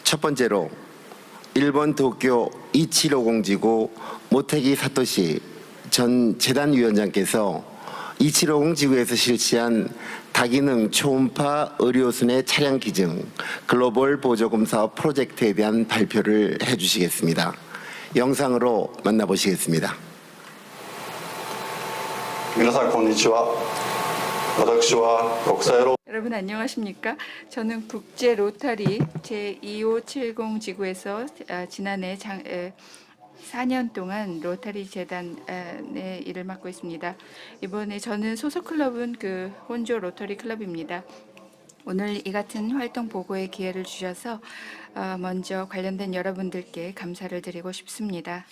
첫 번째로 일본 도쿄 2750 지구 모테기 사토시 전 재단위원장께서 2750 지구에서 실시한 다기능 초음파 의료순회 차량 기증 글로벌 보조금 사업 프로젝트에 대한 발표를 해주시겠습니다. 영상으로 만나보시겠습니다. 皆さんこんにちは。私は国際ロ 여러분 안녕하십니까? 저는 국제 로터리 제2570 지구에서 지난해 4년 동안 로터리 재단의 일을 맡고 있습니다. 이번에 저는 소속 클럽은 그 혼조 로터리 클럽입니다. 오늘 이 같은 활동 보고의 기회를 주셔서 먼저 관련된 여러분들께 감사를 드리고 싶습니다.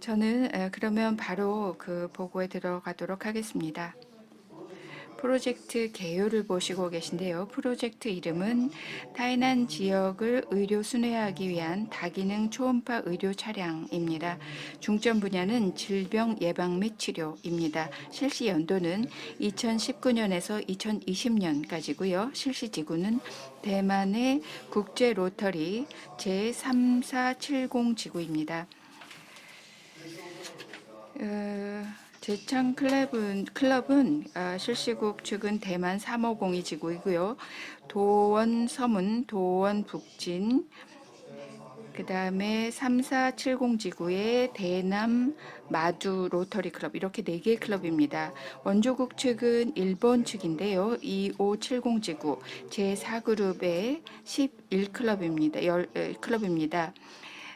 저는 그러면 바로 그 보고에 들어가도록 하겠습니다. 프로젝트 개요를 보시고 계신데요. 프로젝트 이름은 타이난 지역을 의료 순회하기 위한 다기능 초음파 의료 차량입니다. 중점 분야는 질병 예방 및 치료입니다. 실시 연도는 2019년에서 2020년까지고요. 실시 지구는 대만의 국제 로터리 제3470 지구입니다. 제창 클럽은 실시국 측은 대만 3502 지구이고요. 도원 서문, 도원 북진, 그 다음에 3470 지구의 대남 마두 로터리 클럽, 이렇게 4개의 클럽입니다. 원조국 측은 일본 측인데요. 2570 지구 제4그룹의 11클럽입니다. 클럽입니다.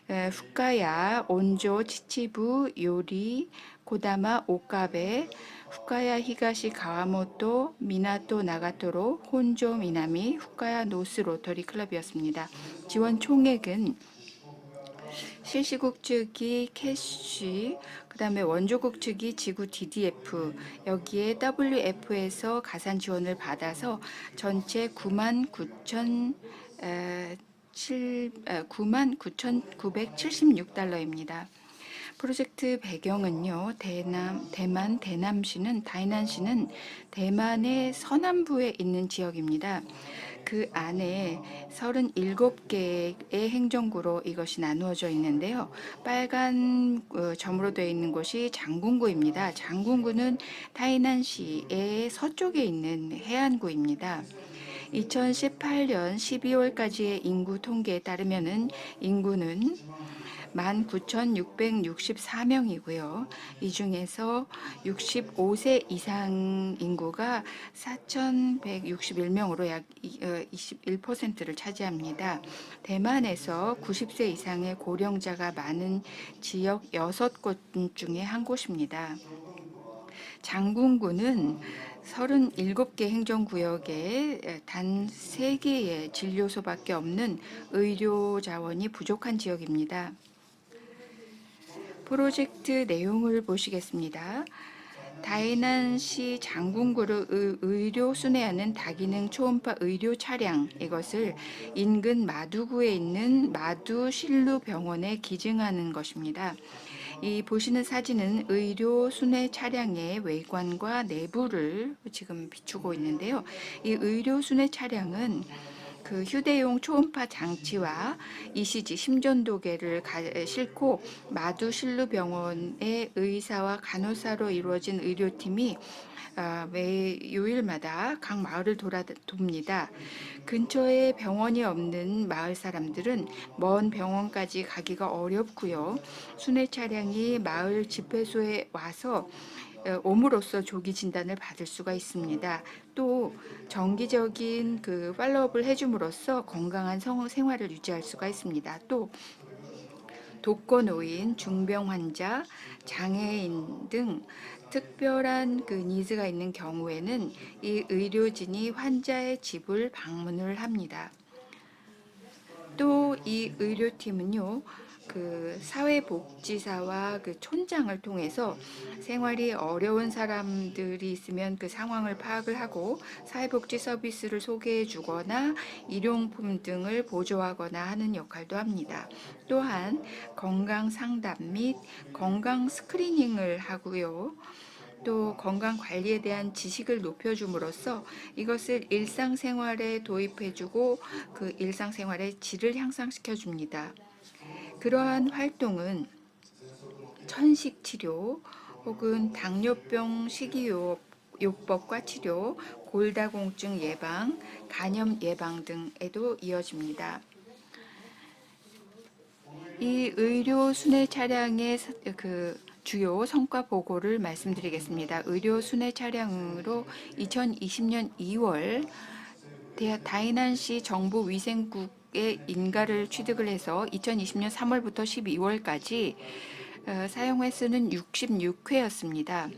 후카야, 온조, 치치부, 요리, 고다마, 오카베, 후카야 히가시 가와모토, 미나토 나가토로, 혼조 미나미, 후카야 노스 로터리 클럽이었습니다. 지원 총액은 실시국 측이 캐시, 그 다음에 원조국 측이 지구 DDF, 여기에 WF에서 가산 지원을 받아서 전체 99,976달러입니다. 프로젝트 배경은요, 대만 대남시는 다이난시는 대만의 서남부에 있는 지역입니다. 그 안에 37개의 행정구로 이것이 나누어져 있는데요. 빨간 점으로 되어 있는 곳이 장군구입니다. 장군구는 타이난시의 서쪽에 있는 해안구입니다. 2018년 12월까지의 인구 통계에 따르면은 인구는 19,664명이고요. 이 중에서 65세 이상 인구가 4,161명으로 약 21%를 차지합니다. 대만에서 90세 이상의 고령자가 많은 지역 6곳 중에 한 곳입니다. 장군구는 37개 행정구역에 단 3개의 진료소밖에 없는 의료 자원이 부족한 지역입니다. 프로젝트 내용을 보시겠습니다. 다이난시 장군구를 의료 순회하는 다기능 초음파 의료 차량, 이것을 인근 마두구에 있는 마두 신루 병원에 기증하는 것입니다. 이 보시는 사진은 의료 순회 차량의 외관과 내부를 지금 비추고 있는데요. 이 의료 순회 차량은 그 휴대용 초음파 장치와 ECG 심전도계를 싣고 마두 신루 병원의 의사와 간호사로 이루어진 의료팀이 매 요일마다 각 마을을 돕니다. 근처에 병원이 없는 마을 사람들은 먼 병원까지 가기가 어렵고요. 순회 차량이 마을 집회소에 와서 옴으로써 조기 진단을 받을 수가 있습니다. 또 정기적인 그 팔로업을 해줌으로써 건강한 생활을 유지할 수가 있습니다. 또 독거노인, 중병 환자, 장애인 등 특별한 그 니즈가 있는 경우에는 이 의료진이 환자의 집을 방문을 합니다. 또 이 의료팀은요, 그 사회복지사와 그 촌장을 통해서 생활이 어려운 사람들이 있으면 그 상황을 파악을 하고 사회복지 서비스를 소개해 주거나 일용품 등을 보조하거나 하는 역할도 합니다. 또한 건강 상담 및 건강 스크리닝을 하고요. 또 건강 관리에 대한 지식을 높여줌으로써 이것을 일상생활에 도입해주고 그 일상생활의 질을 향상시켜줍니다. 그러한 활동은 천식 치료 혹은 당뇨병 식이요법과 치료, 골다공증 예방, 간염 예방 등에도 이어집니다. 이 의료 순회 차량의 그 주요 성과 보고를 말씀드리겠습니다. 의료 순회 차량으로 2020년 2월 다이난시 정부위생국의 인가를 취득을 해서 2020년 3월부터 12월까지 사용 횟수는 66회였습니다.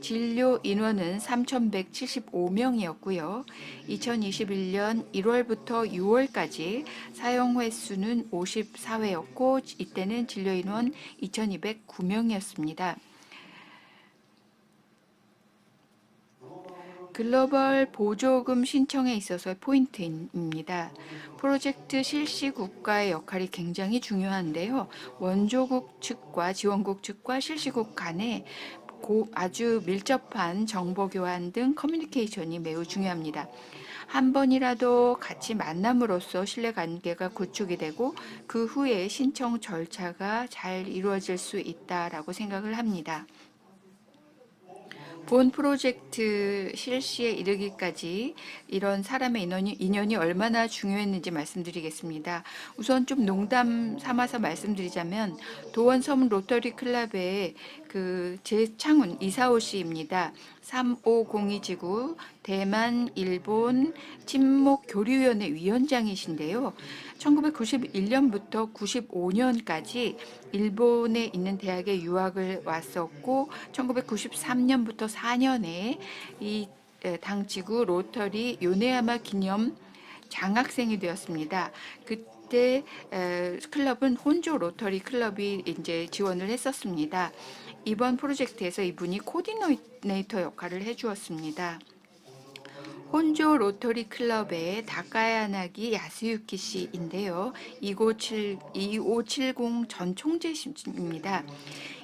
진료 인원은 3,175명이었고요. 2021년 1월부터 6월까지 사용 횟수는 54회였고 이때는 진료 인원 2,209명이었습니다. 글로벌 보조금 신청에 있어서의 포인트입니다. 프로젝트 실시국가의 역할이 굉장히 중요한데요. 원조국 측과 지원국 측과 실시국 간에 아주 밀접한 정보 교환 등 커뮤니케이션이 매우 중요합니다. 한 번이라도 같이 만남으로써 신뢰관계가 구축이 되고 그 후에 신청 절차가 잘 이루어질 수 있다라고 생각을 합니다. 본 프로젝트 실시에 이르기까지 이런 사람의 인연이 얼마나 중요했는지 말씀드리겠습니다. 우선 좀 농담 삼아서 말씀드리자면 도원섬 로터리 클럽의 그 재창훈 이사오 씨입니다. 3502지구 대만 일본 친목 교류위원회 위원장이신데요. 1991년부터 95년까지 일본에 있는 대학에 유학을 왔었고 1993년부터 4년에 이 당지구 로터리 요네야마 기념 장학생이 되었습니다. 그때 클럽은 혼조 로터리 클럽이 이제 지원을 했었습니다. 이번 프로젝트에서 이분이 코디네이터 역할을 해주었습니다. 혼조 로터리 클럽의 다카야나기 야스유키 씨인데요. 2570 전 총재입니다.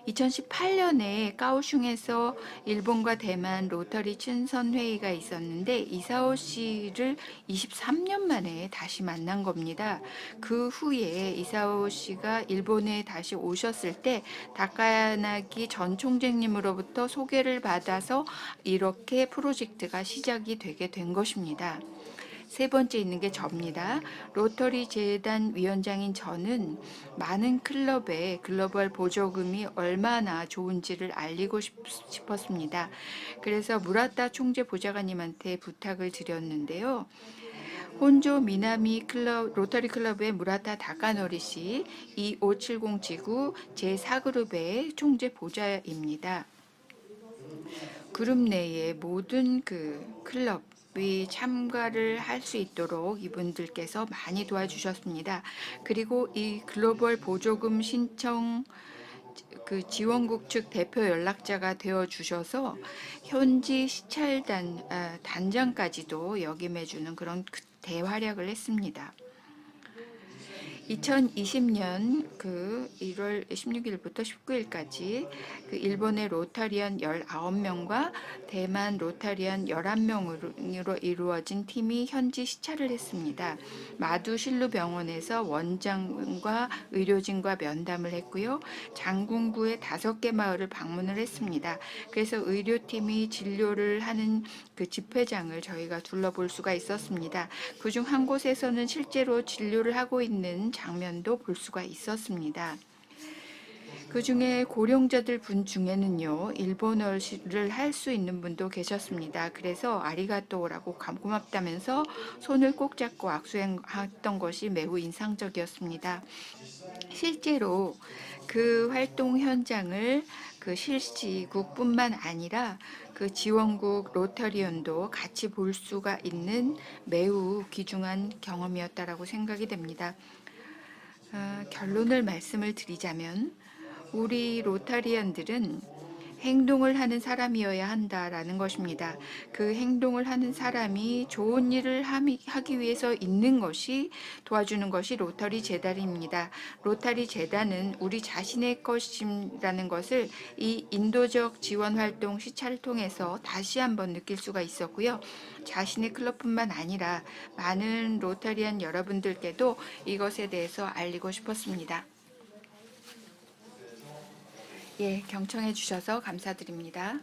2018년에 까오슝에서 일본과 대만 로터리 친선 회의가 있었는데 이사오 씨를 23년 만에 다시 만난 겁니다. 그 후에 이사오 씨가 일본에 다시 오셨을 때 다카야나기 전 총재님으로부터 소개를 받아서 이렇게 프로젝트가 시작이 되게 된 것입니다. 세 번째 있는 게 저입니다. 로터리 재단 위원장인 저는 많은 클럽의 글로벌 보조금이 얼마나 좋은지를 알리고 싶었습니다. 그래서 무라타 총재 보좌관님한테 부탁을 드렸는데요. 혼조 미나미 로터리 클럽의 무라타 다카노리 씨 2570 지구 제4그룹의 총재 보좌입니다. 그룹 내의 모든 그 클럽이 참가를 할 수 있도록 이분들께서 많이 도와주셨습니다. 그리고 이 글로벌 보조금 신청 그 지원국 측 대표 연락자가 되어 주셔서 현지 시찰 단장까지도 역임해주는 그런 대활약을 했습니다. 2020년 그 1월 16일부터 19일까지 그 일본의 로타리안 19명과 대만 로타리안 11명으로 이루어진 팀이 현지 시찰을 했습니다. 마두 신루병원에서 원장과 의료진과 면담을 했고요. 장군구의 5개 마을을 방문을 했습니다. 그래서 의료팀이 진료를 하는 그 집회장을 저희가 둘러볼 수가 있었습니다. 그중 한 곳에서는 실제로 진료를 하고 있는 장면도 볼 수가 있었습니다. 그 중에 고령자들 분 중에는요, 일본어를 할 수 있는 분도 계셨습니다. 그래서 아리가또라고 고맙다면서 손을 꼭 잡고 악수했던 것이 매우 인상적이었습니다. 실제로 그 활동 현장을 그 실시국뿐만 아니라 그 지원국 로터리언도 같이 볼 수가 있는 매우 귀중한 경험이었다라고 생각이 됩니다. 결론을 말씀을 드리자면 우리 로타리언들은 행동을 하는 사람이어야 한다라는 것입니다. 그 행동을 하는 사람이 좋은 일을 하기 위해서 있는 것이 도와주는 것이 로터리 재단입니다. 로터리 재단은 우리 자신의 것이라는 것을 이 인도적 지원 활동 시찰을 통해서 다시 한번 느낄 수가 있었고요. 자신의 클럽뿐만 아니라 많은 로터리안 여러분들께도 이것에 대해서 알리고 싶었습니다. 예, 경청해 주셔서 감사드립니다.